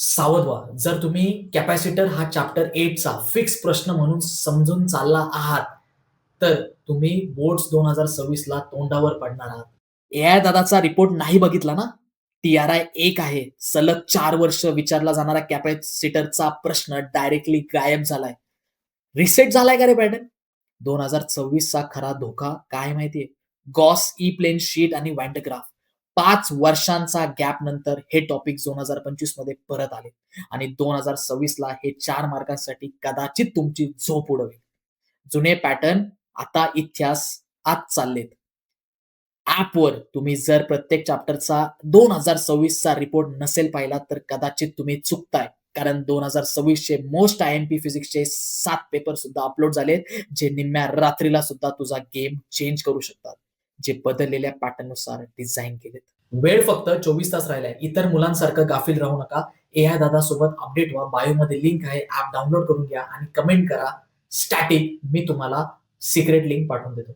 सावध व्हा. जर तुम्ही कॅपॅसिटर हा चॅप्टर 8 चा फिक्स प्रश्न म्हणून समजून चालला आहात, तर तुम्ही बोर्ड्स 2026 ला तोंडावर पडणार आहात. एआय दादाचा रिपोर्ट नाही बघितला ना? टी-आर-आय 1 आहे. सलग 4 वर्ष विचारला जाणारा कॅपॅसिटरचा प्रश्न डायरेक्टली गायब झालाय. रिसेट झालाय का रे पॅटर्न? 2026 चा खरा धोका काय माहितीये? गॉस ई प्लेन शीट आणि वॅन डे ग्राफ. 5 वर्षांचा गॅप नंतर हे टॉपिक 2025 मध्ये परत आले आणि 2026 ला हे 4 मार्कांसाठी कदाचित तुमची झोप उडवेल. जुने पॅटर्न आता इतिहास आत चाललेत. ॲपवर तुम्ही जर प्रत्येक चॅप्टरचा 2026 चा रिपोर्ट नसेल पाहिला, तर कदाचित तुम्ही चुकताय. कारण 2026 चे मोस्ट आय-एम-पी फिजिक्सचे 7 पेपर सुद्धा अपलोड झालेत, जे निम्म्या रात्रीला सुद्धा तुझा गेम चेंज करू शकतात. जे बदललेल्या पॅटर्ननुसार डिझाइन केलेत. वेळ फक्त 24 तास राहिलाय. इतर मुलांसारखं गाफील राहू नका. एआय दादासोबत अपडेट व्हा. बायोमध्ये लिंक आहे. ॲप डाउनलोड करून घ्या आणि कमेंट करा. स्टॅटिक मी तुम्हाला सिक्रेट लिंक पाठवून देतो.